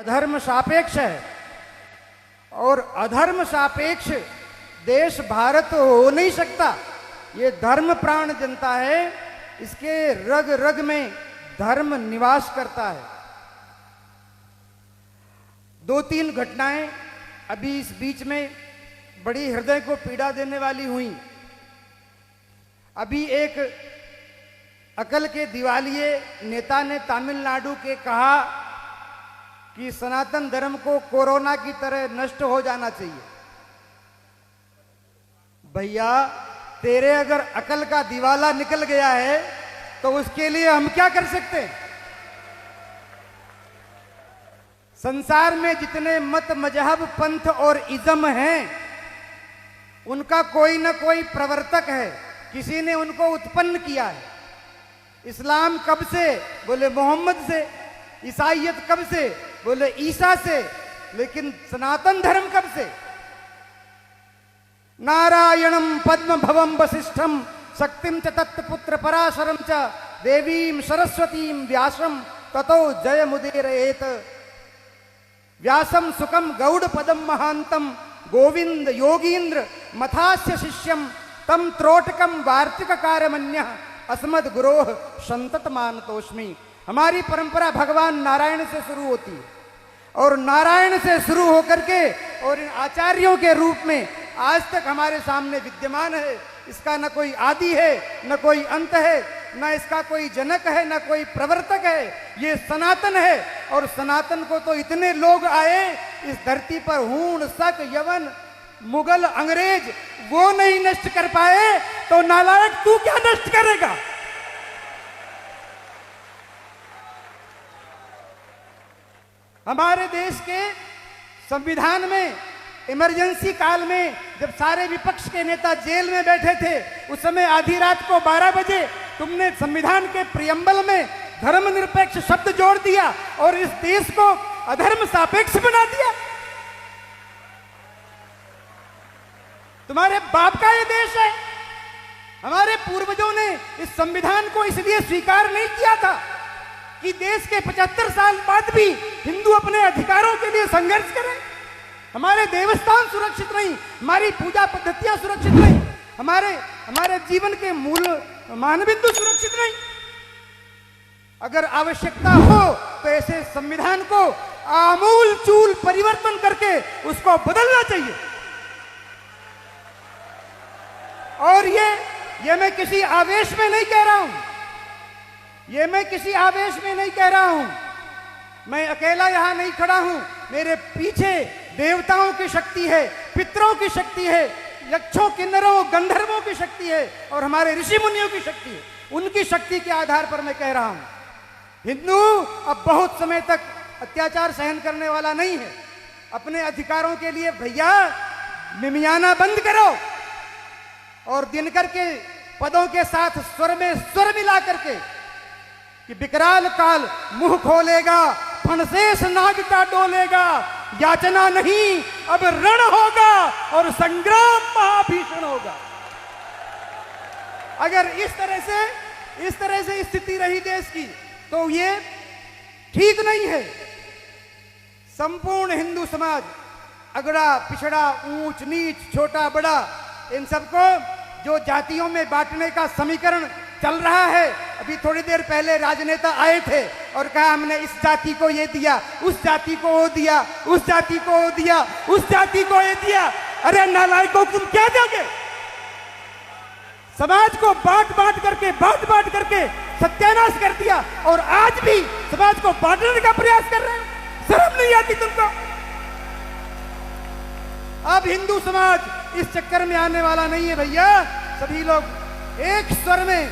अधर्म सापेक्ष है और अधर्म सापेक्ष देश भारत हो नहीं सकता। ये धर्म प्राण जनता है, इसके रग रग में धर्म निवास करता है। दो तीन घटनाएं अभी इस बीच में बड़ी हृदय को पीड़ा देने वाली हुई। अभी एक अकल के दिवालिये नेता ने तमिलनाडु के कहा कि सनातन धर्म को कोरोना की तरह नष्ट हो जाना चाहिए। भैया, तेरे अगर अकल का दिवाला निकल गया है तो उसके लिए हम क्या कर सकते हैं? संसार में जितने मत, मजहब, पंथ और इज्म हैं, उनका कोई ना कोई प्रवर्तक है, किसी ने उनको उत्पन्न किया है। इस्लाम कब से? बोले मोहम्मद से। ईसाईयत कब से? बोले ईसा से। लेकिन सनातन धर्म कब से? नारायणम पद्म भवम वसिष्ठम शक्तिम च तत्पुत्र पराशरम च देवीम सरस्वतीम व्यासम ततो जय मुदीरयेत। व्यासम सुखम गौड़ पदम महांतम गोविंद योगींद्र मथास्य शिष्यम तम त्रोटकम वार्तिक कार्यमन्य अस्मद गुरोह संतत मानतोष्मि। हमारी परंपरा भगवान नारायण से शुरू होती है और नारायण से शुरू होकर के और इन आचार्यों के रूप में आज तक हमारे सामने विद्यमान है। इसका न कोई आदि है, न कोई अंत है, न इसका कोई जनक है, न कोई प्रवर्तक है। ये सनातन है और सनातन को तो इतने लोग आए इस धरती पर, हूण, शक, यवन, मुगल, अंग्रेज, वो नहीं नष्ट कर पाए तो नालायक तू क्या नष्ट करेगा? हमारे देश के संविधान में इमरजेंसी काल में जब सारे विपक्ष के नेता जेल में बैठे थे, उस समय आधी रात को 12 बजे तुमने संविधान के प्रियम्बल में धर्मनिरपेक्ष शब्द जोड़ दिया और इस देश को अधर्म सापेक्ष बना दिया। तुम्हारे बाप का ये देश है। हमारे पूर्वजों ने इस संविधान को इसलिए स्वीकार नहीं किया था कि देश के 75 साल बाद भी हिंदू अपने अधिकारों के लिए संघर्ष करें। हमारे देवस्थान सुरक्षित नहीं, हमारी पूजा पद्धतियां सुरक्षित नहीं, हमारे जीवन के मूल मानबिंदु सुरक्षित नहीं। अगर आवश्यकता हो तो ऐसे संविधान को आमूल चूल परिवर्तन करके उसको बदलना चाहिए। और ये मैं किसी आवेश में नहीं कह रहा हूं, ये मैं किसी आवेश में नहीं कह रहा हूं। मैं अकेला यहां नहीं खड़ा हूं, मेरे पीछे देवताओं की शक्ति है, पितरों की शक्ति है, यक्षों, किन्नरों, गंधर्वों की शक्ति है और हमारे ऋषि मुनियों की शक्ति है। उनकी शक्ति के आधार पर मैं कह रहा हूं, हिंदू अब बहुत समय तक अत्याचार सहन करने वाला नहीं है। अपने अधिकारों के लिए भैया मिमियाना बंद करो और दिनकर के पदों के साथ स्वर में स्वर मिला करके कि विकराल काल मुंह खोलेगा, फणशेष नाग का डोलेगा, याचना नहीं अब रण होगा और संग्राम महाभीषण होगा। अगर इस तरह से स्थिति रही देश की तो ये ठीक नहीं है। संपूर्ण हिंदू समाज, अगड़ा पिछड़ा, ऊंच नीच, छोटा बड़ा, इन सबको जो जातियों में बांटने का समीकरण चल रहा है, अभी थोड़ी देर पहले राजनेता आए थे और कहा हमने इस जाति को ये दिया, उस जाति को वो दिया, उस जाति को वो दिया, उस जाति को ये दिया। अरे नालायकों, तुम क्या दोगे? समाज को बांट बांट करके सत्यानाश कर दिया और आज भी समाज को बांटने का प्रयास कर रहे हैं। शर्म नहीं आती तुमको? अब हिंदू समाज इस चक्कर में आने वाला नहीं है भैया। सभी लोग एक स्वर में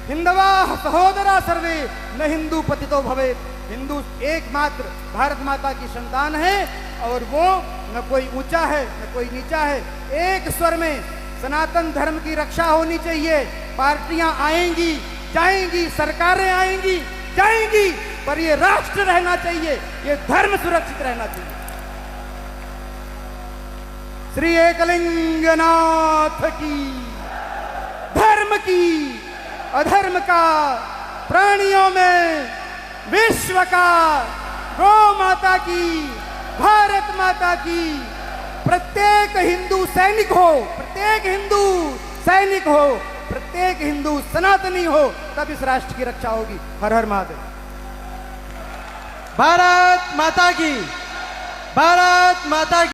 हिंदवा सहोदरा सर्वे न हिंदू पतितो भवे। हिंदू एकमात्र भारत माता की संतान है और वो न कोई ऊंचा है न कोई नीचा है। एक स्वर में सनातन धर्म की रक्षा होनी चाहिए। पार्टियां आएंगी जाएंगी, सरकारें आएंगी जाएंगी, पर ये राष्ट्र रहना चाहिए, ये धर्म सुरक्षित रहना चाहिए। श्री एकलिंगनाथ की, धर्म की, अधर्म का, प्राणियों में विश्व का गौ माता की, भारत माता की। प्रत्येक हिंदू सैनिक हो, प्रत्येक हिंदू सैनिक हो, प्रत्येक हिंदू सनातनी हो, तब इस राष्ट्र की रक्षा होगी। हर हर महादेव। भारत माता की, भारत माता की।